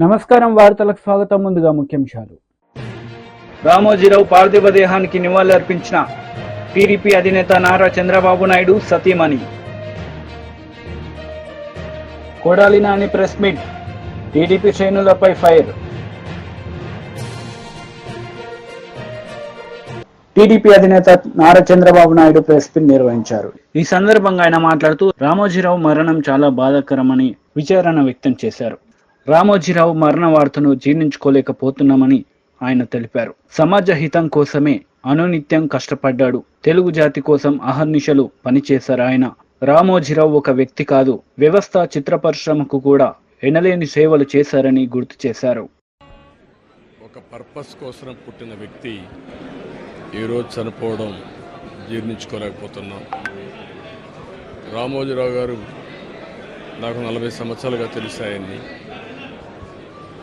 నమస్కారం, వార్తలకు స్వాగతం. ముందుగా ముఖ్యాంశాలు. రామోజీరావు పార్థివ దేహానికి నివాళులర్పించిన టీడీపీ అధినేత నారా చంద్రబాబు నాయుడు సతీమణి. Kodali Nani press meet, TDP శ్రేణులపై ఫైర్. టీడీపీ అధినేత నారా చంద్రబాబు నాయుడు ప్రెస్ మీట్ నిర్వహించారు. ఈ సందర్భంగా ఆయన మాట్లాడుతూ రామోజీరావు మరణం చాలా బాధాకరమని విచారణ వ్యక్తం చేశారు. రామోజీరావు మరణ వార్తను జీర్ణించుకోలేకపోతున్నామని ఆయన తెలిపారు. సమాజ హితం కోసమే అనునిత్యం కష్టపడ్డాడు. తెలుగు జాతి కోసం అహర్నిశలు పనిచేశారు ఆయన. రామోజీరావు ఒక వ్యక్తి కాదు, వ్యవస్థ, చిత్ర పరిశ్రమకు కూడా ఎనలేని సేవలు చేశారని గుర్తు చేశారు. ఒక పర్పస్ కోసం పుట్టిన వ్యక్తి ఈరోజు చనిపోవడం జీర్ణించుకోలేకపోతున్నాం. రామోజీరావు గారు నాకు 40 సంవత్సరాలుగా తెలిసాయని.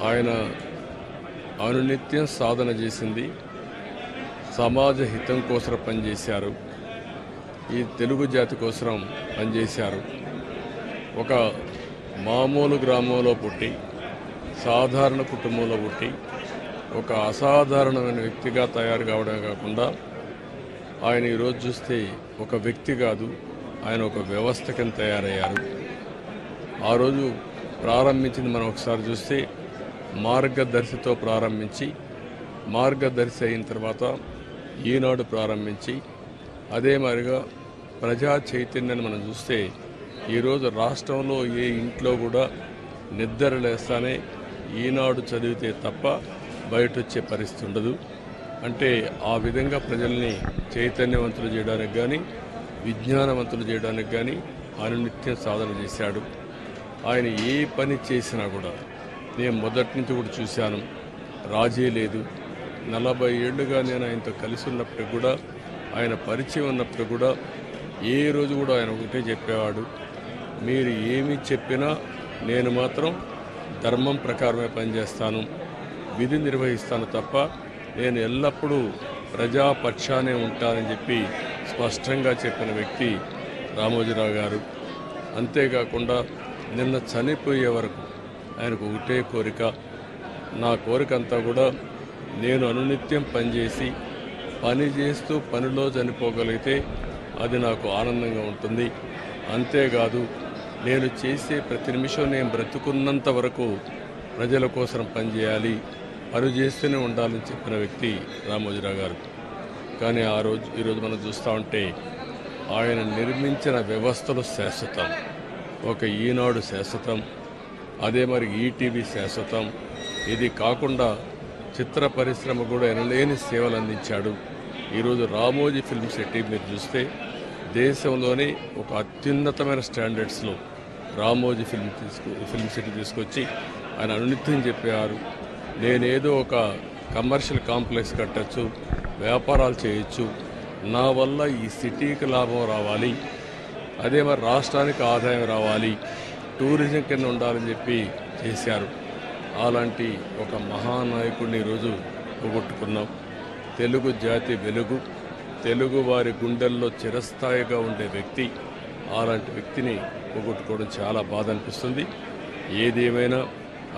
ఆయన అనునిత్యం సాధన చేసింది, సమాజ హితం కోసం పనిచేశారు, ఈ తెలుగు జాతి కోసం పనిచేశారు. ఒక మామూలు గ్రామంలో పుట్టి, సాధారణ కుటుంబంలో పుట్టి, ఒక అసాధారణమైన వ్యక్తిగా తయారు కావడమే కాకుండా ఆయన ఈరోజు చూస్తే ఒక వ్యక్తి కాదు, ఆయన ఒక వ్యవస్థ కింద తయారయ్యారు. ఆ రోజు ప్రారంభించింది మనం ఒకసారి చూస్తే మార్గదర్శితో ప్రారంభించి, మార్గదర్శి అయిన తర్వాత ఈనాడు ప్రారంభించి, అదే మాదిరిగా ప్రజా చైతన్యాన్ని మనం చూస్తే ఈరోజు రాష్ట్రంలో ఏ ఇంట్లో కూడా నిద్ర లేస్తానే ఈనాడు చదివితే తప్ప బయట వచ్చే పరిస్థితి ఉండదు. అంటే ఆ విధంగా ప్రజల్ని చైతన్యవంతులు చేయడానికి కానీ, విజ్ఞానవంతులు చేయడానికి కానీ అనునిత్యం సాధన చేశాడు. ఆయన ఏ పని చేసినా కూడా నేను మొదటి నుంచి కూడా చూశాను, రాజీ లేదు. 40 ఏళ్లుగా నేను ఆయనతో కలిసి ఉన్నప్పుడు కూడా, ఆయన పరిచయం ఉన్నప్పుడు కూడా ఏ రోజు కూడా ఆయన ఒకటే చెప్పేవాడు, మీరు ఏమి చెప్పినా నేను మాత్రం ధర్మం ప్రకారమే పనిచేస్తాను, విధి నిర్వహిస్తాను తప్ప నేను ఎల్లప్పుడూ ప్రజాపక్షానే ఉంటానని చెప్పి స్పష్టంగా చెప్పిన వ్యక్తి రామోజీరావు గారు. అంతేకాకుండా నిన్న చనిపోయే వరకు ఆయనకు ఒకటే కోరిక, నా కోరిక అంతా కూడా నేను అనునిత్యం పనిచేసి, పని చేస్తూ పనిలో చనిపోగలిగితే అది నాకు ఆనందంగా ఉంటుంది. అంతేకాదు, నేను చేసే ప్రతి నిమిషం నేను బ్రతుకున్నంత వరకు ప్రజల కోసం పనిచేయాలి, పని చేస్తూనే ఉండాలని చెప్పిన వ్యక్తి రామోజీరావు గారు. కానీ ఈరోజు మనం చూస్తూ ఉంటే ఆయన నిర్మించిన వ్యవస్థలు శాశ్వతం. ఒక ఈనాడు శాశ్వతం, అదే మరి ఈటీవీ శాశ్వతం. ఇది కాకుండా చిత్ర పరిశ్రమ కూడా ఎనలేని సేవలు అందించాడు. ఈరోజు రామోజీ ఫిల్మ్ సిటీ మీరు చూస్తే దేశంలోనే ఒక అత్యున్నతమైన స్టాండర్డ్స్లో రామోజీ ఫిల్మ్ సిటీ తీసుకొచ్చి ఆయన అనునిత్యం చెప్పారు, నేనేదో ఒక కమర్షియల్ కాంప్లెక్స్ కట్టచ్చు, వ్యాపారాలు చేయొచ్చు, నా వల్ల ఈ సిటీకి లాభం రావాలి, అదే మరి రాష్ట్రానికి ఆదాయం రావాలి, టూరిజం కింద ఉండాలని చెప్పి చేశారు. అలాంటి ఒక మహానాయకుడిని ఈరోజు పోగొట్టుకున్నాం. తెలుగు జాతి వెలుగు, తెలుగు వారి గుండెల్లో చిరస్థాయిగా ఉండే వ్యక్తి, అలాంటి వ్యక్తిని పోగొట్టుకోవడం చాలా బాధ అనిపిస్తుంది. ఏదేమైనా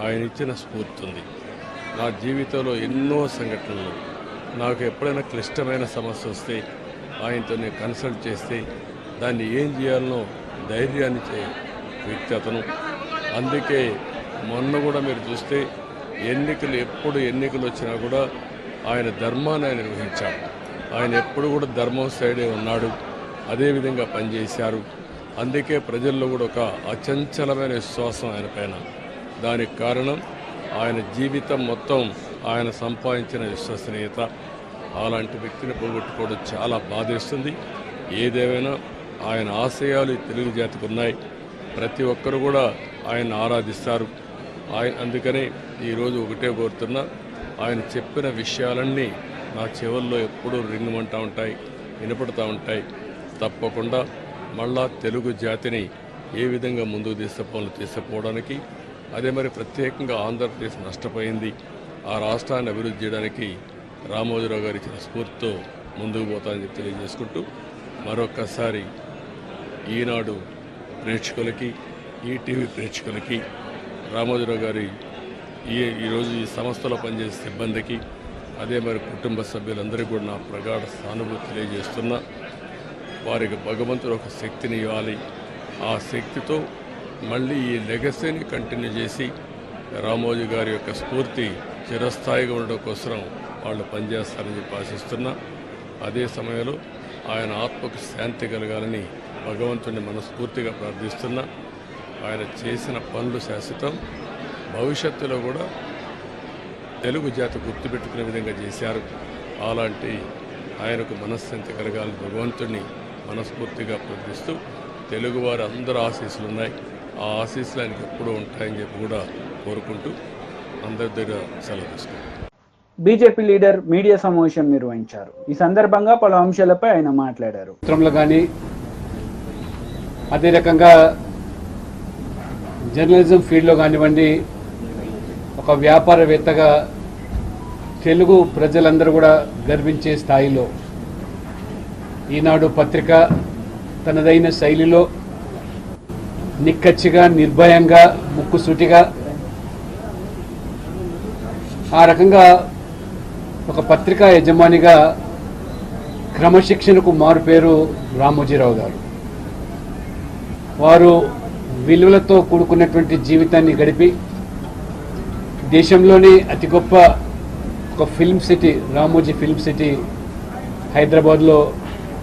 ఆయన ఇచ్చిన స్ఫూర్తి ఉంది. నా జీవితంలో ఎన్నో సంఘటనలు, నాకు ఎప్పుడైనా క్లిష్టమైన సమస్య వస్తే ఆయనతో నేను కన్సల్ట్ చేస్తే దాన్ని ఏం చేయాలనో ధైర్యాన్ని వ్యక్తి అతను. అందుకే మొన్న కూడా మీరు చూస్తే ఎప్పుడు ఎన్నికలు వచ్చినా కూడా ఆయన ధర్మాన్ని ఆయన నిర్వహించాడు. ఆయన ఎప్పుడు కూడా ధర్మం సైడే ఉన్నాడు, అదేవిధంగా పనిచేశారు. అందుకే ప్రజల్లో కూడా ఒక అచంచలమైన విశ్వాసం ఆయన పైన. దానికి కారణం ఆయన జీవితం మొత్తం ఆయన సంపాదించిన విశ్వసనీయత. అలాంటి వ్యక్తిని పోగొట్టుకోవడం చాలా బాధేస్తుంది. ఏదేమైనా ఆయన ఆశయాలు తెలుగు జాతికి ఉన్నాయి. ప్రతి ఒక్కరు కూడా ఆయన ఆరాధిస్తారు. అందుకనే ఈరోజు ఒకటే కోరుతున్నా, ఆయన చెప్పిన విషయాలన్నీ నా చెవుల్లో ఎప్పుడూ రింగుమంటూ ఉంటాయి, వినపడుతూ ఉంటాయి. తప్పకుండా మళ్ళా తెలుగు జాతిని ఏ విధంగా ముందుకు తీసుకుపోవడానికి, అదే మరి ప్రత్యేకంగా ఆంధ్రప్రదేశ్ నష్టపోయింది, ఆ రాష్ట్రాన్ని అభివృద్ధి చేయడానికి రామోజీరావు గారు ఇచ్చిన స్ఫూర్తితో ముందుకు పోతానని తెలియజేసుకుంటూ, మరొక్కసారి ఈనాడు ప్రేక్షకులకి, ఈటీవీ ప్రేక్షకులకి రామోజీరావు గారి ఈరోజు ఈ సంస్థలో పనిచేసే సిబ్బందికి అదే మరి కుటుంబ సభ్యులందరికీ కూడా నా ప్రగాఢ సానుభూతి తెలియజేస్తున్నా. వారికి భగవంతుడు ఒక శక్తిని ఇవ్వాలి. ఆ శక్తితో మళ్ళీ ఈ లెగసీని కంటిన్యూ చేసి రామోజీ గారి యొక్క స్ఫూర్తి చిరస్థాయిగా ఉండడం కోసం వాళ్ళు పనిచేస్తారని చెప్పి ఆశిస్తున్నా. అదే సమయంలో ఆయన ఆత్మకు శాంతి కలగాలని భగవంతుడిని మనస్ఫూర్తిగా ప్రార్థిస్తున్నా. ఆయన చేసిన పనులు శాశ్వతం. భవిష్యత్తులో కూడా తెలుగు జాతి గుర్తుపెట్టుకునే విధంగా చేశారు. అలాంటి ఆయనకు మనశ్శాంతి కలగాలని భగవంతుడిని మనస్ఫూర్తిగా ప్రార్థిస్తూ తెలుగువారి అందరూ ఆశీస్సులు ఉన్నాయి. ఆ ఆశీస్సులు ఆయనకు ఎప్పుడూ ఉంటాయని చెప్పి కూడా కోరుకుంటూ అందరి దగ్గర సెలవు తీసుకుంటాం. బీజేపీ లీడర్ మీడియా సమావేశం నిర్వహించారు. ఈ సందర్భంగా పలు అంశాలపై ఆయన మాట్లాడారు. చిత్రంలో కానీ అదే రకంగా జర్నలిజం ఫీల్డ్లో కానివ్వండి, ఒక వ్యాపారవేత్తగా తెలుగు ప్రజలందరూ కూడా గర్వించే స్థాయిలో ఈనాడు పత్రిక తనదైన శైలిలో నిక్కచ్చిగా, నిర్భయంగా, ముక్కుసూటిగా ఆ రకంగా ఒక పత్రికా యజమానిగా క్రమశిక్షణకు మారుపేరు రామోజీరావు గారు. వారు విలువలతో కూడుకున్నటువంటి జీవితాన్ని గడిపి దేశంలోని అతి గొప్ప ఒక film city, Ramoji film city హైదరాబాద్లో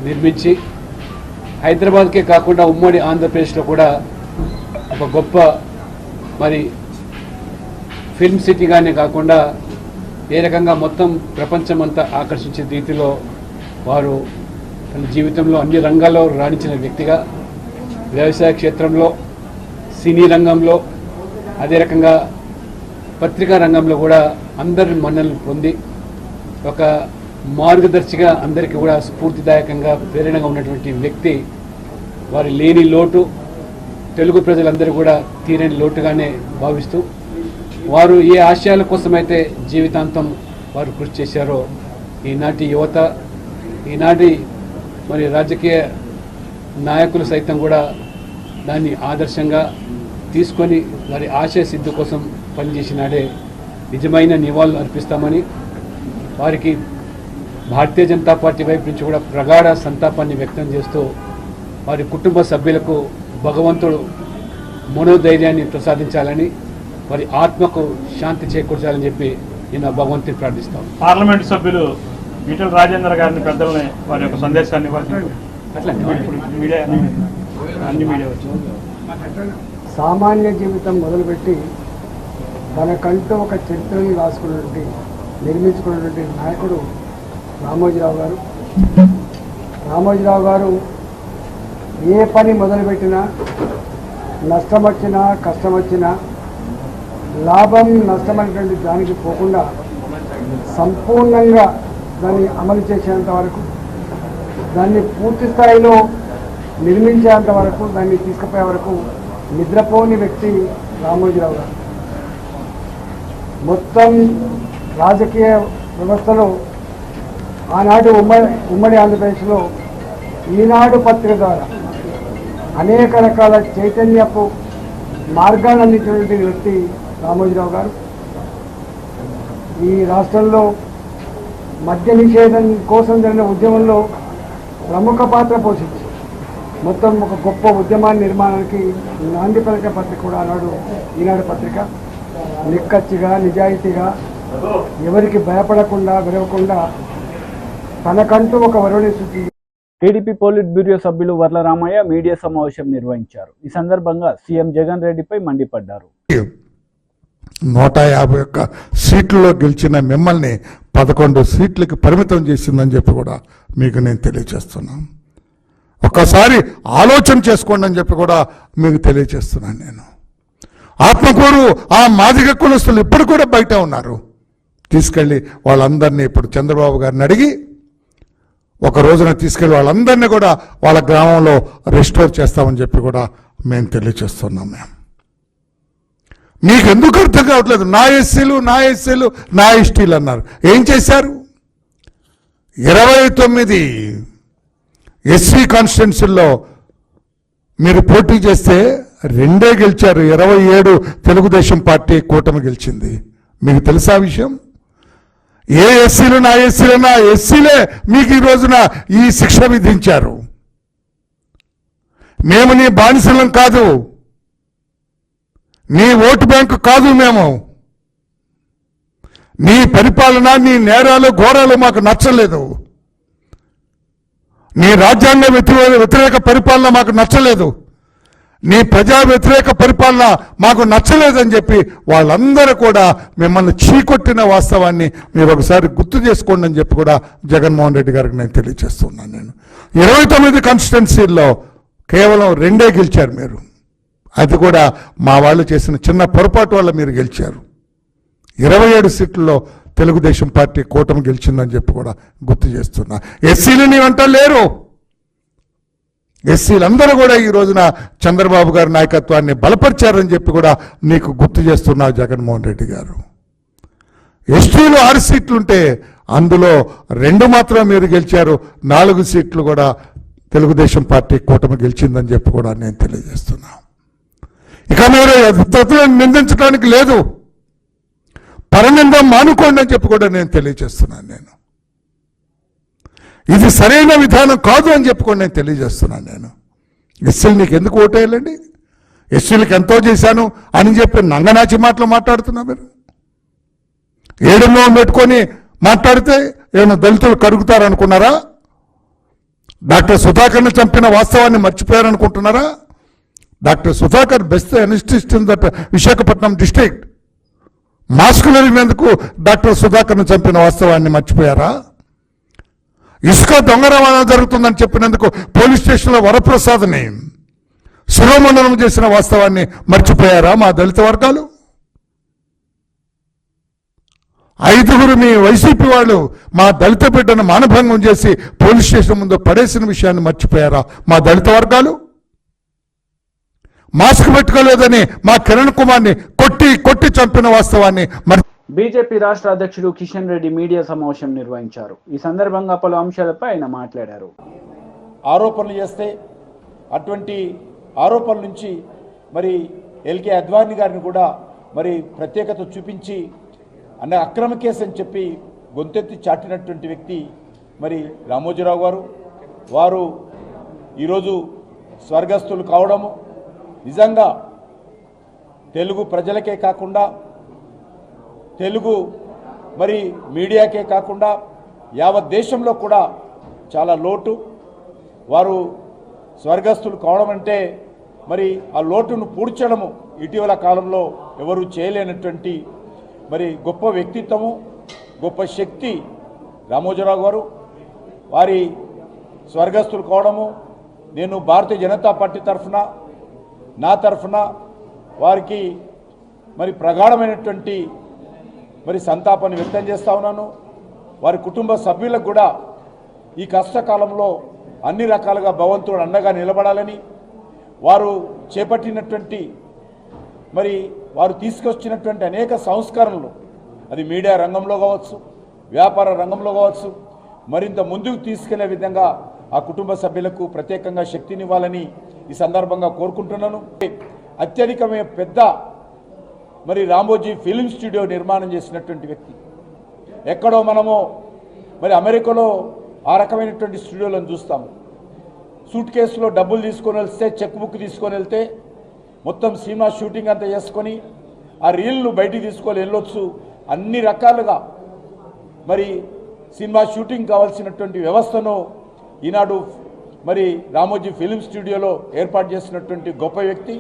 నిర్మించి హైదరాబాద్కే కాకుండా ఉమ్మడి ఆంధ్రప్రదేశ్లో కూడా ఒక గొప్ప మరి ఫిల్మ్ సిటీగానే కాకుండా ఏ రకంగా మొత్తం ప్రపంచమంతా ఆకర్షించే రీతిలో వారు తన జీవితంలో అన్ని రంగాల్లో రాణించిన వ్యక్తిగా వ్యవసాయ క్షేత్రంలో, సినీ రంగంలో, అదే రకంగా పత్రికా రంగంలో కూడా అందరి మన్ననలు పొంది ఒక మార్గదర్శిగా అందరికీ కూడా స్ఫూర్తిదాయకంగా ప్రేరణగా ఉన్నటువంటి వ్యక్తి. వారి లేని లోటు తెలుగు ప్రజలందరూ కూడా తీరని లోటుగానే భావిస్తూ వారు ఏ ఆశయాల కోసమైతే జీవితాంతం వారు కృషి చేశారో ఈనాటి యువత, ఈనాటి మరి రాజకీయ నాయకులు సైతం కూడా దాన్ని ఆదర్శంగా తీసుకొని వారి ఆశయ సిద్ధి కోసం పనిచేసినాడే నిజమైన నివాళులు అర్పిస్తామని వారికి భారతీయ జనతా పార్టీ వైపు నుంచి కూడా ప్రగాఢ సంతాపాన్ని వ్యక్తం చేస్తూ వారి కుటుంబ సభ్యులకు భగవంతుడు మనోధైర్యాన్ని ప్రసాదించాలని, వారి ఆత్మకు శాంతి చేకూర్చాలని చెప్పి నేను భగవంతుని ప్రార్థిస్తాను. పార్లమెంటు సభ్యులు ఈటెల రాజేందర్ గారిని పెద్దలని వారి యొక్క సందేశాన్ని మీడియా అన్ని మీడియా వచ్చింది. సామాన్య జీవితం మొదలుపెట్టి తనకంటూ ఒక చరిత్రని రాసుకున్నటువంటి, నిర్మించుకున్నటువంటి నాయకుడు రామోజీరావు గారు. రామోజీరావు గారు ఏ పని మొదలుపెట్టినా, నష్టం వచ్చినా కష్టం వచ్చినా లాభం నష్టమైనటువంటి దానికి పోకుండా సంపూర్ణంగా దాన్ని అమలు చేసేంత వరకు, దాన్ని పూర్తి స్థాయిలో నిర్మించేంత వరకు, దాన్ని తీసుకుపోయే వరకు నిద్రపోని వ్యక్తి రామోజీరావు గారు. మొత్తం రాజకీయ వ్యవస్థలో ఆనాడు ఉమ్మడి ఆంధ్రప్రదేశ్లో ఈనాడు పత్రిక ద్వారా అనేక రకాల చైతన్యపు మార్గాన్ని అందించినటువంటి వ్యక్తి రామోజీరావు గారు. ఈ రాష్ట్రంలో మద్య నిషేధం కోసం జరిగిన ఉద్యమంలో ప్రముఖ పాత్ర పోషించి మొత్తం ఒక గొప్ప ఉద్యమాన్ని నిర్మాణానికి నాంది పలికే పత్రిక కూడా ఆనాడు ఈనాడు పత్రిక. నిక్కచ్చిగా, నిజాయితీగా, ఎవరికి భయపడకుండా, విరవకుండా తనకంటూ ఒక వరుణి సృష్టి. టీడీపీ పోలిట్ బ్యూరో సభ్యులు వర్ల రామయ్య మీడియా సమావేశం నిర్వహించారు. ఈ సందర్భంగా సీఎం జగన్ రెడ్డిపై మండిపడ్డారు. 151 సీట్లలో గెలిచిన మిమ్మల్ని 11 సీట్లకి పరిమితం చేసిందని చెప్పి కూడా మీకు నేను తెలియజేస్తున్నాను. ఒక్కసారి ఆలోచన చేసుకోండి అని చెప్పి కూడా మీకు తెలియజేస్తున్నాను. నేను ఆత్మకూరు ఆ మాదిగ కులస్తులు ఇప్పుడు కూడా బయట ఉన్నారు. తీసుకెళ్ళి వాళ్ళందరినీ ఇప్పుడు చంద్రబాబు గారిని అడిగి ఒక రోజున తీసుకెళ్ళి వాళ్ళందరినీ కూడా వాళ్ళ గ్రామంలో రెస్టోర్ చేస్తామని చెప్పి కూడా మేము తెలియజేస్తున్నాం. మీకు ఎందుకు అర్థం కావట్లేదు? నా ఎస్సీలు నా ఎస్టీలు అన్నారు. ఏం చేశారు? 29 ఎస్సీ కాన్స్టిట్యున్సీల్లో మీరు పోటీ చేస్తే 2 గెలిచారు. 27 తెలుగుదేశం పార్టీ కూటమి గెలిచింది. మీకు తెలుసా విషయం? ఏ ఎస్సీలున్నా ఎస్సీలే మీకు ఈ రోజున ఈ శిక్ష విధించారు. మేము నీ బానిసలం కాదు, నీ ఓటు బ్యాంకు కాదు. మేము నీ పరిపాలన, నీ నేరాలు ఘోరాలు మాకు నచ్చలేదు. నీ రాజ్యాంగ వ్యతిరేక పరిపాలన మాకు నచ్చలేదు. నీ ప్రజా వ్యతిరేక పరిపాలన మాకు నచ్చలేదని చెప్పి వాళ్ళందరూ కూడా మిమ్మల్ని చీకొట్టిన వాస్తవాన్ని మీరు ఒకసారి గుర్తు చేసుకోండి అని చెప్పి కూడా జగన్మోహన్ రెడ్డి గారికి నేను తెలియజేస్తున్నాను. నేను 29 కాన్స్టిట్యున్సీల్లో కేవలం 2 గెలిచారు మీరు. అది కూడా మా వాళ్ళు చేసిన చిన్న పొరపాటు వల్ల మీరు గెలిచారు. 27 సీట్లలో తెలుగుదేశం పార్టీ కూటమి గెలిచిందని చెప్పి కూడా గుర్తు చేస్తున్నా. ఎస్సీలని వెంట లేరు. ఎస్సీలందరూ కూడా ఈ రోజున చంద్రబాబు గారి నాయకత్వాన్ని బలపరిచారని చెప్పి కూడా నీకు గుర్తు చేస్తున్నా జగన్మోహన్ రెడ్డి గారు. ఎస్టీలు 6 సీట్లుంటే అందులో 2 మాత్రం మీరు గెలిచారు. 4 సీట్లు కూడా తెలుగుదేశం పార్టీ కూటమి గెలిచిందని చెప్పి కూడా నేను తెలియజేస్తున్నా. ఇక మీరు ఇతరులను నిందించడానికి లేదు, పరనిందం మానుకోండి అని చెప్పి కూడా నేను తెలియజేస్తున్నాను. నేను ఇది సరైన విధానం కాదు అని చెప్పుకొని నేను తెలియజేస్తున్నాను. నేను ఎస్సీలు నీకు ఎందుకు ఓటేయాలండి? ఎస్సీలకు ఎంతో చేశాను అని చెప్పి నంగనాచి మాటలు మాట్లాడుతున్నా. మీరు 7 పెట్టుకొని మాట్లాడితే ఏమైనా దళితులు కరుగుతారనుకున్నారా? డాక్టర్ సుధాకర్ని చంపిన వాస్తవాన్ని మర్చిపోయారనుకుంటున్నారా? Doctor Sudhakar best anaesthetist in that Visakhapatnam district. మాస్కులు అడిగినందుకు డాక్టర్ సుధాకర్ని చంపిన వాస్తవాన్ని మర్చిపోయారా? ఇసుక దొంగ రవాణా జరుగుతుందని చెప్పినందుకు పోలీస్ స్టేషన్లో వరప్రసాద్ని శిరోమండనం చేసిన వాస్తవాన్ని మర్చిపోయారా మా దళిత వర్గాలు? 5 మీ వైసీపీ వాళ్ళు మా దళిత బిడ్డను మానభంగం చేసి పోలీస్ స్టేషన్ ముందు పడేసిన విషయాన్ని మర్చిపోయారా మా దళిత వర్గాలు? మాస్క్ పెట్టుకోలేదని మా కిరణ్ కుమార్ని కొట్టి చంపిన వాస్తవాన్ని బీజేపీ రాష్ట్ర అధ్యక్షుడు కిషన్ రెడ్డి మీడియా సమావేశం నిర్వహించారు. ఈ సందర్భంగా పలు అంశాలపై ఆయన మాట్లాడారు. ఆరోపణలు చేస్తే అటువంటి ఆరోపణల నుంచి మరి ఎల్కే అద్వానీ గారిని కూడా మరి ప్రత్యేకత చూపించి అన్న అక్రమ కేసు అని చెప్పి గొంతెత్తి చాటినటువంటి వ్యక్తి మరి రామోజీరావు గారు. వారు ఈరోజు స్వర్గస్థులు కావడము నిజంగా తెలుగు ప్రజలకే కాకుండా తెలుగు మరి మీడియాకే కాకుండా యావత్ దేశంలో కూడా చాలా లోటు. వారు స్వర్గస్థులు కావడం అంటే మరి ఆ లోటును పూడ్చడము ఇటీవల కాలంలో ఎవరు చేయలేనటువంటి మరి గొప్ప వ్యక్తిత్వము, గొప్ప శక్తి రామోజీరావు గారు. వారి స్వర్గస్థులు కావడము నేను భారతీయ జనతా పార్టీ తరఫున నా తరఫున వారికి మరి ప్రగాఢమైనటువంటి మరి సంతాపాన్ని వ్యక్తం చేస్తూ ఉన్నాను. వారి కుటుంబ సభ్యులకు కూడా ఈ కష్టకాలంలో అన్ని రకాలుగా భగవంతుడు అండగా నిలబడాలని, వారు చేపట్టినటువంటి మరి వారు తీసుకొచ్చినటువంటి అనేక సంస్కరణలు అది మీడియా రంగంలో కావచ్చు, వ్యాపార రంగంలో కావచ్చు, మరింత ముందుకు తీసుకెళ్లే విధంగా ఆ కుటుంబ సభ్యులకు ప్రత్యేకంగా శక్తినివ్వాలని ఈ సందర్భంగా కోరుకుంటున్నాను. అత్యధికమైన పెద్ద మరి రామోజీ ఫిల్మ్ స్టూడియో నిర్మాణం చేసినటువంటి వ్యక్తి. ఎక్కడో మనము మరి అమెరికాలో ఆ రకమైనటువంటి స్టూడియోలను చూస్తాము. సూట్ కేసులో డబ్బులు తీసుకొని వెళ్తే, చెక్ బుక్ తీసుకొని వెళ్తే మొత్తం సినిమా షూటింగ్ అంతా చేసుకొని ఆ రీల్ను బయటికి తీసుకొని వెళ్ళొచ్చు. అన్ని రకాలుగా మరి సినిమా షూటింగ్ కావాల్సినటువంటి వ్యవస్థను ఈనాడు మరి రామోజీ ఫిల్మ్ స్టూడియోలో ఏర్పాటు చేసినటువంటి గొప్ప వ్యక్తి.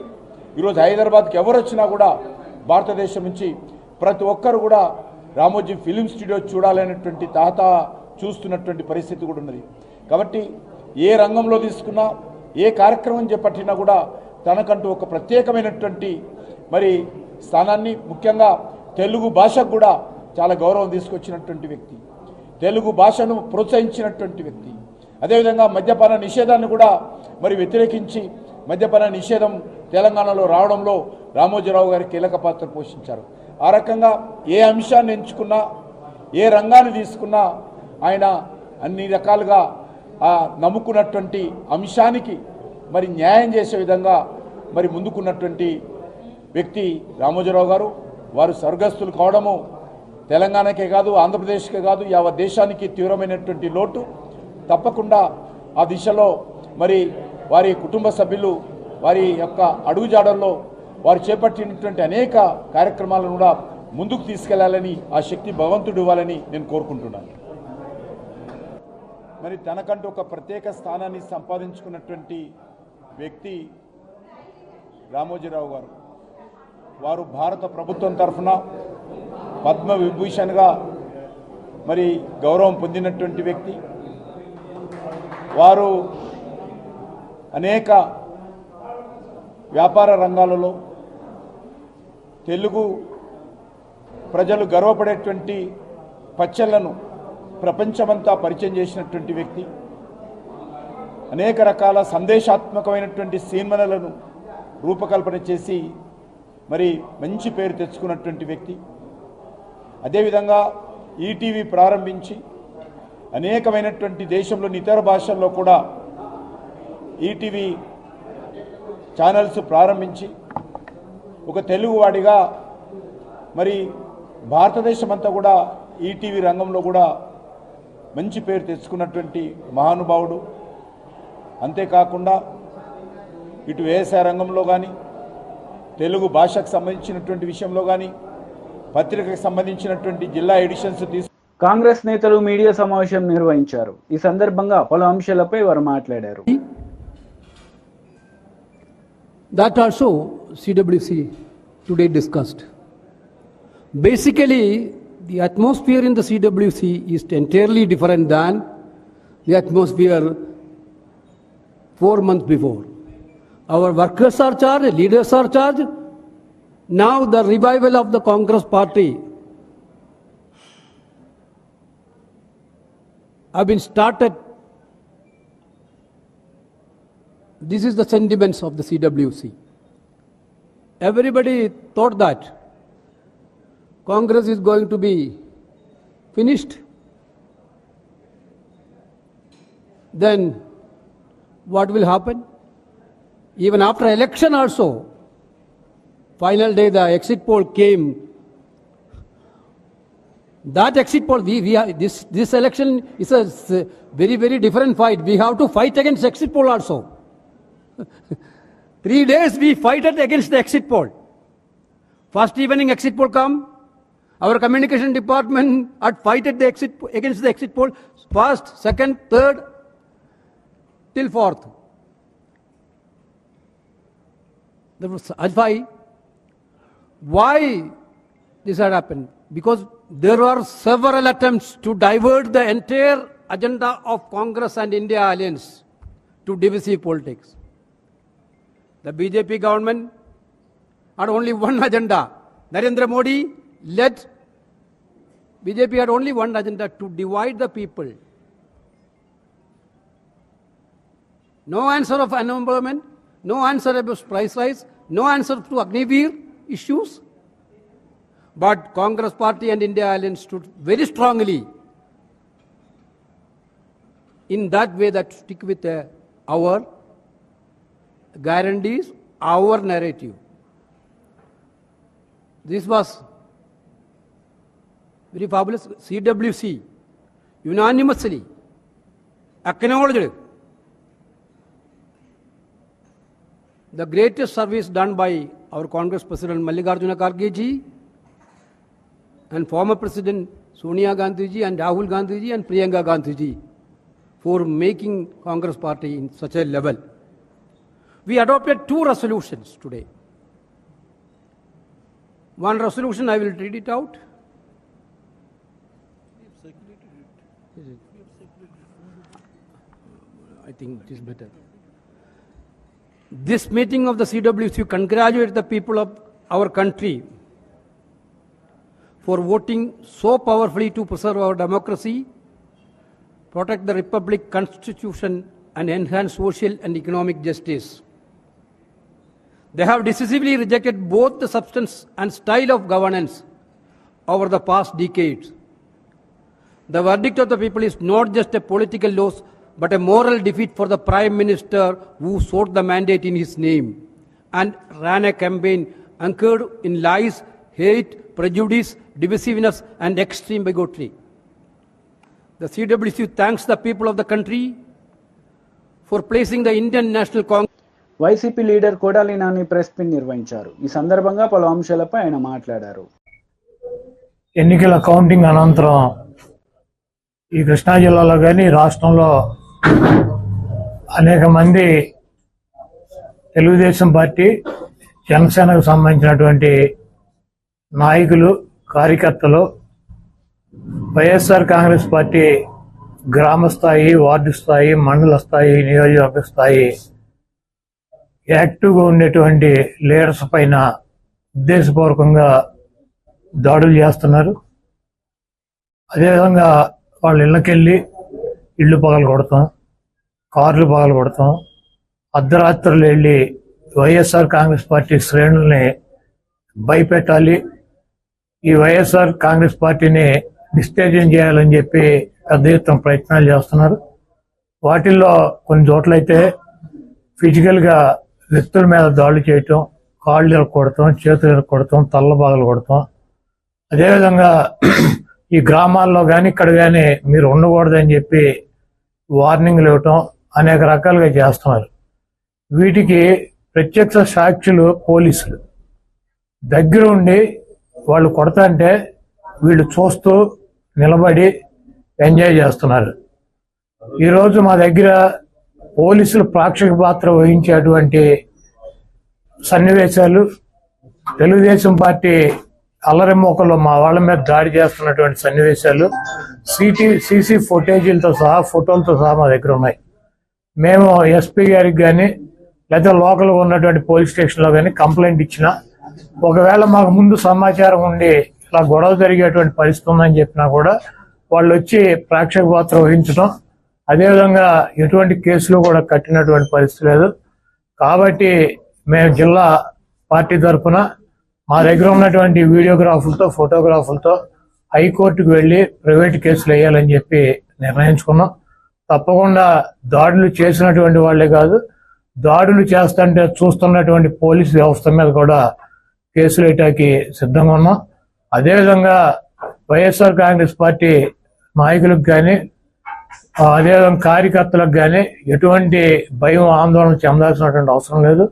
ఈరోజు హైదరాబాద్కి ఎవరు వచ్చినా కూడా భారతదేశం నుంచి ప్రతి ఒక్కరు కూడా రామోజీ ఫిల్మ్ స్టూడియో చూడాలనేటువంటి తాత చూస్తున్నటువంటి పరిస్థితి కూడా ఉన్నది. కాబట్టి ఏ రంగంలో తీసుకున్నా, ఏ కార్యక్రమం చేపట్టినా కూడా తనకంటూ ఒక ప్రత్యేకమైనటువంటి మరి స్థానాన్ని, ముఖ్యంగా తెలుగు భాషకు కూడా చాలా గౌరవం తీసుకొచ్చినటువంటి వ్యక్తి, తెలుగు భాషను ప్రోత్సహించినటువంటి వ్యక్తి. అదేవిధంగా మద్యపాన నిషేధాన్ని కూడా మరి వ్యతిరేకించి మద్యపాన నిషేధం తెలంగాణలో రావడంలో రామోజీరావు గారు కీలక పాత్ర పోషించారు. ఆ రకంగా ఏ అంశాన్ని ఎంచుకున్నా, ఏ రంగాన్ని తీసుకున్నా ఆయన అన్ని రకాలుగా నమ్ముకున్నటువంటి అంశానికి మరి న్యాయం చేసే విధంగా మరి ముందుకున్నటువంటి వ్యక్తి రామోజీరావు గారు. వారు స్వర్గస్థులు కావడము తెలంగాణకే కాదు, ఆంధ్రప్రదేశ్కే కాదు, యావత్ దేశానికి తీవ్రమైనటువంటి లోటు. తప్పకుండా ఆ దిశలో మరి వారి కుటుంబ సభ్యులు వారి యొక్క అడుగుజాడల్లో వారు చేపట్టినటువంటి అనేక కార్యక్రమాలను కూడా ముందుకు తీసుకెళ్లాలని ఆ శక్తి భగవంతుడు ఇవ్వాలని నేను కోరుకుంటున్నాను. మరి తనకంటూ ఒక ప్రత్యేక స్థానాన్ని సంపాదించుకున్నటువంటి వ్యక్తి రామోజీరావు గారు. వారు భారత ప్రభుత్వం తరఫున పద్మ విభూషణ్గా మరి గౌరవం పొందినటువంటి వ్యక్తి. వారు అనేక వ్యాపార రంగాలలో తెలుగు ప్రజలు గర్వపడేటువంటి పచ్చళ్లను ప్రపంచమంతా పరిచయం చేసినటువంటి వ్యక్తి. అనేక రకాల సందేశాత్మకమైనటువంటి సినిమాలను రూపకల్పన చేసి మరి మంచి పేరు తెచ్చుకున్నటువంటి వ్యక్తి. అదేవిధంగా ఈటీవీ ప్రారంభించి అనేకమైనటువంటి దేశంలోని ఇతర భాషల్లో కూడా ఈటీవీ ఛానల్స్ ప్రారంభించి ఒక తెలుగువాడిగా మరి భారతదేశమంతా కూడా ఈటీవీ రంగంలో కూడా మంచి పేరు తెచ్చుకున్నటువంటి మహానుభావుడు. అంతేకాకుండా ఇటు వ్యవసాయ రంగంలో కానీ, తెలుగు భాషకు సంబంధించినటువంటి విషయంలో కానీ, పత్రికకు సంబంధించినటువంటి జిల్లా ఎడిషన్స్ కాంగ్రెస్ నేతలు మీడియా సమావేశం నిర్వహించారు. ఈ సందర్భంగా పలు అంశాలపై వారు మాట్లాడారు. That also CWC today discussed. Basically, the atmosphere in the CWC is entirely different than the atmosphere 4 months before. Our workers are charged, leaders are charged. Now the revival of the Congress party have been started. This is the sentiments of the CWC. Everybody thought that Congress is going to be finished. Then what will happen? Even after election also, final day the exit poll came. That exit poll, this election is a very, very different fight. We have to fight against exit poll also. 3 days we fighted against the exit poll. First evening exit poll come, our communication department had fighted against the exit poll, first, second, third, till fourth. Why this had happened? Because there were several attempts to divert the entire agenda of Congress and India alliance to divisive politics. The BJP government had only one agenda. Narendra Modi led BJP had only one agenda, to divide the people. No answer of unemployment, no answer about price rise, no answer to Agniveer issues. But Congress party and India alliance stood very strongly in that way, that stick with our guarantees, our narrative. This was very fabulous. CWC unanimously acknowledged the greatest service done by our Congress President Mallikarjuna Kharge ji and former President Sonia Gandhi ji and Rahul Gandhi ji and Priyanka Gandhi ji for making Congress party in such a level. We adopted 2 resolutions today. One resolution, I will read it out. I think it is better. This meeting of the CWC congratulates the people of our country for voting so powerfully to preserve our democracy, protect the Republic Constitution and enhance social and economic justice. They have decisively rejected both the substance and style of governance over the past decades. The verdict of the people is not just a political loss, but a moral defeat for the Prime Minister who sought the mandate in his name and ran a campaign anchored in lies, hate, prejudice, divisiveness, and extreme bigotry. The CWC thanks the people of the country for placing the Indian National Congress. YCP leader Kodali Nani press meet నిర్వహించారు. ఈ సందర్భంగా పలు అంశాలపై ఆయన మాట్లాడారు. ఎన్నికల counting అనంతరం ఈ కృష్ణా జిల్లాలో కానీ రాష్ట్రంలో అనేక మంది తెలుగుదేశం పార్టీ, జనసేనకు సంబంధించినటువంటి నాయకులు, కార్యకర్తలు వైఎస్ఆర్ కాంగ్రెస్ పార్టీ గ్రామ స్థాయి, వార్డు స్థాయి, మండల స్థాయి, నియోజకవర్గ స్థాయి యాక్టివ్గా ఉండేటువంటి లీడర్స్ పైన ఉద్దేశపూర్వకంగా దాడులు చేస్తున్నారు. అదేవిధంగా వాళ్ళ ఇళ్ళకెళ్ళి ఇళ్ళు పగలు కొడతాం, కార్లు పగలు కొడతాం, అర్ధరాత్రులు వెళ్ళి వైఎస్ఆర్ కాంగ్రెస్ పార్టీ శ్రేణుల్ని భయపెట్టాలి, ఈ వైఎస్ఆర్ కాంగ్రెస్ పార్టీని డిస్టేజం చేయాలని చెప్పి పెద్ద ఎత్తున ప్రయత్నాలు చేస్తున్నారు. వాటిల్లో కొన్ని చోట్లయితే ఫిజికల్గా వ్యక్తుల మీద దాడులు చేయటం, కాళ్ళు ఇరక్కొడతాం, చేతులు ఇరక్కొడతాం, తల్ల బాగలు కొడతాం. అదేవిధంగా ఈ గ్రామాల్లో కానీ ఇక్కడ కానీ మీరు ఉండకూడదని చెప్పి వార్నింగ్లు ఇవ్వటం అనేక రకాలుగా చేస్తున్నారు. వీటికి ప్రత్యక్ష సాక్షులు పోలీసులు దగ్గర ఉండి వాళ్ళు కొడతాంటే వీళ్ళు చూస్తూ నిలబడి ఎంజాయ్ చేస్తున్నారు. ఈరోజు మా దగ్గర పోలీసులు ప్రేక్షక పాత్ర వహించేటువంటి సన్నివేశాలు, తెలుగుదేశం పార్టీ అల్లరిమోకలో మా వాళ్ళ మీద దాడి చేస్తున్నటువంటి సన్నివేశాలు సీసీ ఫుటేజీలతో సహా, ఫోటోలతో సహా మా దగ్గర ఉన్నాయి. మేము ఎస్పీ గారికి కానీ లేదా లోకల్గా ఉన్నటువంటి పోలీస్ స్టేషన్లో కానీ కంప్లైంట్ ఇచ్చినా, ఒకవేళ మాకు ముందు సమాచారం ఉండి ఇలా గొడవ జరిగేటువంటి పరిస్థితి ఉందని చెప్పినా కూడా వాళ్ళు వచ్చి ప్రేక్షక పాత్ర వహించడం, అదేవిధంగా ఎటువంటి కేసులు కూడా కట్టినటువంటి పరిస్థితి లేదు. కాబట్టి మేము జిల్లా పార్టీ తరఫున మా దగ్గర ఉన్నటువంటి వీడియోగ్రాఫులతో, ఫోటోగ్రాఫులతో హైకోర్టుకు వెళ్ళి ప్రైవేట్ కేసులు వేయాలని చెప్పి నిర్ణయించుకున్నాం. తప్పకుండా దాడులు చేసినటువంటి వాళ్లే కాదు, దాడులు చేస్తుంటే చూస్తున్నటువంటి పోలీసు వ్యవస్థ మీద కూడా కేసులు వేయటానికి సిద్ధంగా ఉన్నాం. అదేవిధంగా వైఎస్ఆర్ కాంగ్రెస్ పార్టీ నాయకులకు కానీ, అదేవిధంగా కార్యకర్తలకు కానీ ఎటువంటి భయం, ఆందోళన చెందాల్సినటువంటి అవసరం లేదు.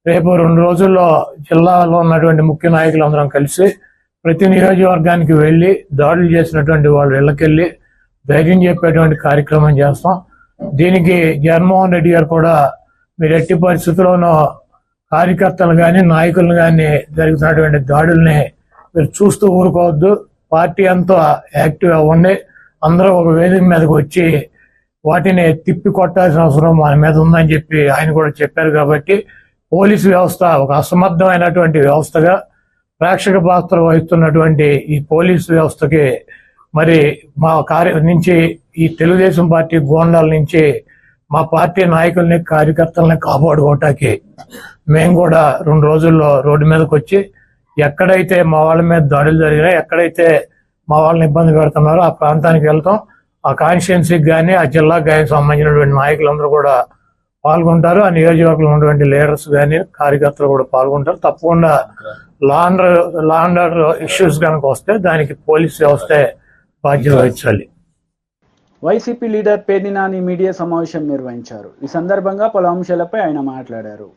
రేపు 2 రోజుల్లో జిల్లాలో ఉన్నటువంటి ముఖ్య నాయకులందరం కలిసి ప్రతి నియోజకవర్గానికి వెళ్ళి దాడులు చేసినటువంటి వాళ్ళు ఇళ్ళకెళ్ళి ధైర్యం చెప్పేటువంటి కార్యక్రమం చేస్తాం. దీనికి జగన్మోహన్ రెడ్డి గారు కూడా మీరు ఎట్టి పరిస్థితుల్లోనూ కార్యకర్తలు కానీ, నాయకులను కానీ జరుగుతున్నటువంటి దాడుల్ని మీరు చూస్తూ ఊరుకోవద్దు, పార్టీ అంతా యాక్టివ్ అవ్వండి, అందరూ ఒక వేదిక మీదకి వచ్చి వాటిని తిప్పి కొట్టాల్సిన అవసరం మన మీద ఉందని చెప్పి ఆయన కూడా చెప్పారు. కాబట్టి పోలీసు వ్యవస్థ ఒక అసమర్థమైనటువంటి వ్యవస్థగా ప్రేక్షక పాత్ర వహిస్తున్నటువంటి ఈ పోలీసు వ్యవస్థకి మరి మా నుంచి ఈ తెలుగుదేశం పార్టీ గోండాల నుంచి మా పార్టీ నాయకుల్ని, కార్యకర్తల్ని కాపాడుకోవటానికి మేము కూడా 2 రోజుల్లో రోడ్డు మీదకి వచ్చి ఎక్కడైతే మా వాళ్ళ మీద దాడులు జరిగినాయి, ఎక్కడైతే మా వాళ్ళని ఇబ్బంది పెడుతున్నారో ఆ ప్రాంతానికి వెళ్తాం. ఆ కాన్స్టిట్యున్సీకి కానీ, ఆ జిల్లాకు కానీ సంబంధించినటువంటి నాయకులందరూ కూడా పాల్గొంటారు. ఆ నియోజకవర్గంలో ఉన్నటువంటి లీడర్స్ కానీ, కార్యకర్తలు కూడా పాల్గొంటారు. తప్పకుండా లా అండ్ ఆర్డర్ ఇష్యూస్ కనుక వస్తే దానికి పోలీస్ వ్యవస్థే బాధ్యత వహించాలి. YCP leader Perni Nani media సమావేశం నిర్వహించారు. ఈ సందర్భంగా పలు అంశాలపై ఆయన మాట్లాడారు.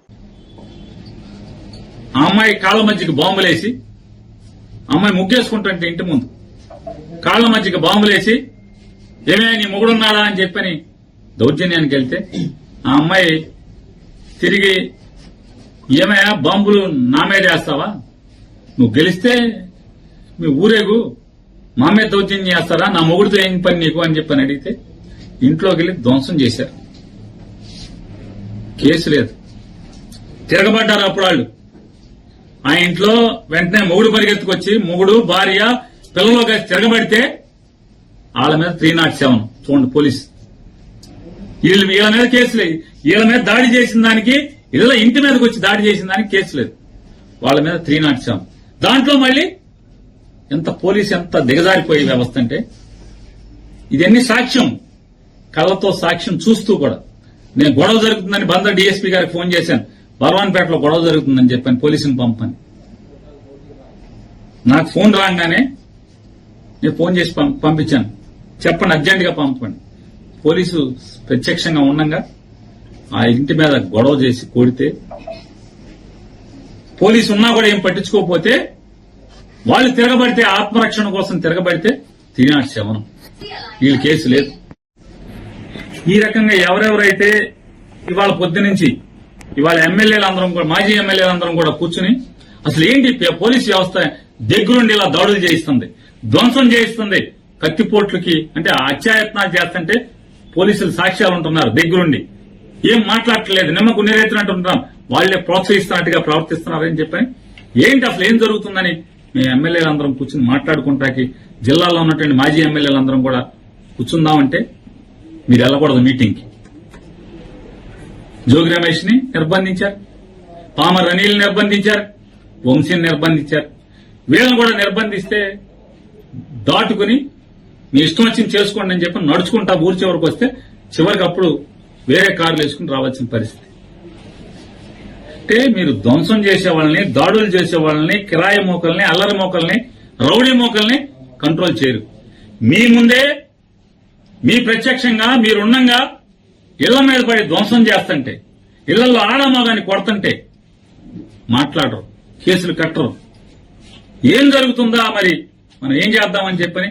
ఆ అమ్మాయి కాళ్ళ మధ్యకి బాంబులేసి, అమ్మాయి ముగ్గేసుకుంటుంటే ఇంటి ముందు కాళ్ళ మధ్యకి బాంబులేసి ఏమే నీ మొగుడున్నాడా అని చెప్పని దౌర్జన్యానికి వెళ్తే ఆ అమ్మాయి తిరిగి ఏమయ్యా బాంబులు నా మీద వేస్తావా, నువ్వు గెలిస్తే మీ ఊరేగు మా మీద దౌర్జన్యం చేస్తారా, నా మొగుడితో ఏం పని నీకు అని చెప్పని అడిగితే ఇంట్లోకి వెళ్ళి ధ్వంసం చేశారు. కేసు లేదు, తిరగబడ్డారు అప్పుడు వాళ్ళు. ఆ ఇంట్లో వెంటనే మొగుడు పరిగెత్తుకొచ్చి మొగుడు, భార్య, పిల్లలు తిరగబడితే వాళ్ళ మీద 307 చూడండి పోలీసు. వీళ్ళ మీద కేసులేదు. వీళ్ళ మీద దాడి చేసిన దానికి, ఇళ్ళ ఇంటి మీదకి వచ్చి దాడి చేసిన దానికి కేసు లేదు, వాళ్ళ మీద 307. దాంట్లో మళ్ళీ ఎంత పోలీసు ఎంత దిగజారిపోయే వ్యవస్థ అంటే ఇదన్నీ సాక్ష్యం, కళ్ళతో సాక్ష్యం చూస్తూ కూడా. నేను గొడవ జరుగుతుందని బందర్ డీఎస్పీ గారికి ఫోన్ చేశాను, బలవాన్పేటలో గొడవ జరుగుతుందని చెప్పాను, పోలీసుని పంపని. నాకు ఫోన్ రాగానే నేను ఫోన్ చేసి పంపించాను, చెప్పండి అర్జెంటుగా పంపండి. పోలీసు ప్రత్యక్షంగా ఉండగా ఆ ఇంటి మీద గొడవ చేసి కొడితే, పోలీసు ఉన్నా కూడా ఏం పట్టించుకోకపోతే, వాళ్ళు తిరగబడితే ఆత్మరక్షణ కోసం తిరగబడితే 307 వీళ్ళు కేసు లేదు. ఈ రకంగా ఎవరెవరైతే ఇవాళ పొద్దునుంచి ఇవాళ ఎమ్మెల్యేలందరం కూడా, మాజీ ఎమ్మెల్యేలందరం కూడా కూర్చుని అసలు ఏంటి పోలీసు వ్యవస్థ దగ్గరుండి ఇలా దాడులు చేయిస్తుంది, ధ్వంసం చేయిస్తుంది, కత్తిపోట్లకి అంటే అత్యాయత్నాలు చేస్తుంటే పోలీసులు సాక్ష్యాలు ఉంటున్నారు దగ్గరుండి, ఏం మాట్లాడట్లేదు, నిమ్మకు నీరెత్తినట్టు ఉంటున్నాం, వాళ్లే ప్రోత్సహిస్తున్నట్టుగా ప్రవర్తిస్తున్నారని చెప్పని ఏంటి అసలు ఏం జరుగుతుందని మేము ఎమ్మెల్యేలందరం కూర్చుని మాట్లాడుకుంటాకి జిల్లాలో ఉన్నటువంటి మాజీ ఎమ్మెల్యేలందరం కూడా కూర్చుందామంటే మీరు వెళ్ళకూడదు మీటింగ్కి. జోగి రమేష్ ని నిర్బంధించారు, పామర్ అనిల్ నిర్బంధించారు, వంశీని నిర్బంధించారు. వీళ్ళని కూడా నిర్బంధిస్తే దాటుకుని మీ ఇష్టం వచ్చింది చేసుకోండి అని చెప్పి నడుచుకుంటా ఊరి చివరికి వస్తే చివరికి అప్పుడు వేరే కార్లు వేసుకుని రావాల్సిన పరిస్థితి. అంటే మీరు ధ్వంసం చేసే వాళ్ళని, దాడులు చేసే వాళ్ళని, కిరాయి మోకల్ని, అల్లరి మోకల్ని, రౌడీ మోకల్ని కంట్రోల్ చేయరు. మీ ముందే మీ ప్రత్యక్షంగా మీరుండగా ఇళ్ల మీద పడి ధ్వంసం చేస్తుంటే, ఇళ్లలో ఆడమగాని కొడుతుంటే మాట్లాడరు, కేసులు కట్టరు. ఏం జరుగుతుందా మరి మనం ఏం చేద్దామని చెప్పని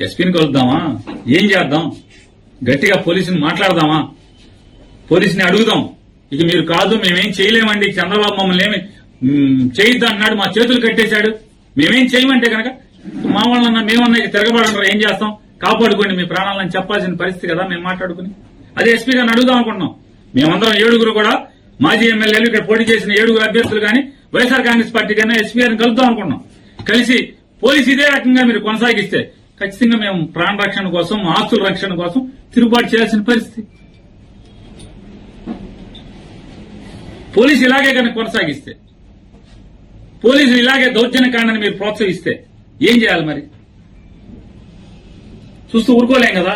ఎస్పీని కలుద్దామా, ఏం చేద్దాం, గట్టిగా పోలీసుని మాట్లాడదామా, పోలీసుని అడుగుదాం, ఇక మీరు కాదు మేమేం చేయలేమండి, చంద్రబాబు మమ్మల్ని ఏమి చేయొద్దు అన్నాడు, మా చేతులు కట్టేశాడు, మేమేం చేయమంటే కనుక మా వాళ్ళన్నా మేమన్నా తిరగబడరు, ఏం చేస్తాం, కాపాడుకోండి మీ ప్రాణాలను చెప్పాల్సిన పరిస్థితి కదా మేము మాట్లాడుకుని. అదే ఎస్పీ గారిని అడుగుదాం అనుకుంటున్నాం. మేమందరం 7 కూడా మాజీ ఎమ్మెల్యేలు, ఇక్కడ పోటీ చేసిన 7 అభ్యర్థులు కానీ వైఎస్ఆర్ కాంగ్రెస్ పార్టీ కన్నా ఎస్పీ గారిని కలుద్దాం అనుకున్నాం. కలిసి పోలీసు ఇదే రకంగా మీరు కొనసాగిస్తే ఖచ్చితంగా మేము ప్రాణ రక్షణ కోసం, ఆస్తుల రక్షణ కోసం తిరుగుబాటు చేయాల్సిన పరిస్థితి. పోలీసు ఇలాగే కనుక కొనసాగిస్తే, పోలీసులు ఇలాగే దౌర్జన్యకాండని మీరు ప్రోత్సహిస్తే ఏం చేయాలి మరి? చూస్తూ ఊరుకోలేం కదా.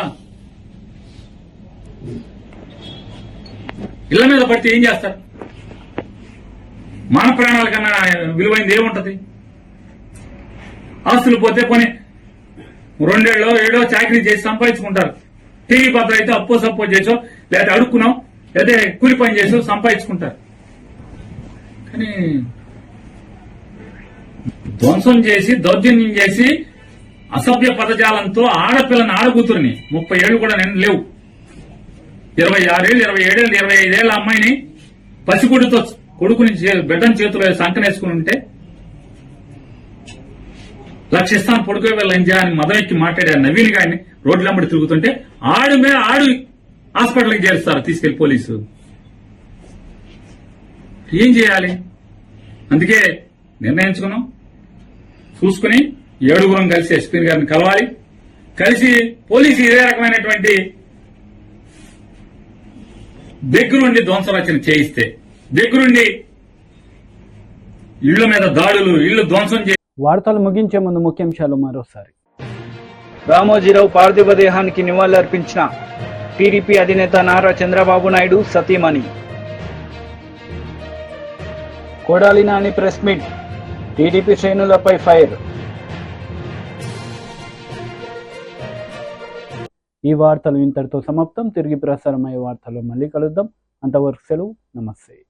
ఇళ్ల మీద పడితే ఏం చేస్తారు? మాన ప్రాణాల కన్నా విలువైంది ఏముంటది? ఆస్తులు పోతే కొని 2 ఏళ్ళో 7 చాకరీ చేసి సంపాదించుకుంటారు. టీవీ పాత్ర అయితే అప్పో సప్పో చేసో, లేదా అడుక్కున్నాం, లేదా కూలి పని చేసో సంపాదించుకుంటారు. కానీ ధ్వంసం చేసి, దౌర్జన్యం చేసి, అసభ్య పదజాలంతో ఆడపిల్లని, ఆడకూతురిని 30 ఏళ్లు కూడా నేను లేవు, 26 ఏళ్ళు, 27 ఏళ్ళు, 25 ఏళ్ల అమ్మాయిని పసిగుడితో కొడుకుని బిడ్డని చేతిలో సంకనేసుకుని ఉంటే లక్షిస్తాను పొడుకో వెళ్ళంజా అని మదం ఎక్కి మాట్లాడారు నవీన్ గారిని రోడ్లమ్మడి తిరుగుతుంటే ఆడు హాస్పిటల్కి చేరుస్తారు తీసుకెళ్లి పోలీసు. ఏం చేయాలి? అందుకే నిర్ణయించుకున్నాం, చూసుకుని 7 కలిసి ఎస్పీ గారిని కలవాలి, కలిసి పోలీసు ఇదే రకమైనటువంటి దగ్గరుండి ధ్వంసరచన చేయిస్తే, దగ్గరుండి ఇళ్ల మీద దాడులు, ఇళ్లు ధ్వంసం చేసి. వార్తలు ముగించే ముందు ముఖ్యాంశాలు మరోసారి. రామోజీరావు పార్థివ దేహానికి నివాళులర్పించిన టీడీపీ అధినేత నారా చంద్రబాబు నాయుడు సతీమణి. Kodali Nani press meet, TDP శ్రేణులపై ఫైర్. ఈ వార్తలు ఇంతటితో సమాప్తం. తిరిగి ప్రసారమయ్యే వార్తల్లో మళ్ళీ కలుద్దాం. అంతవరకు సెలవు, నమస్తే.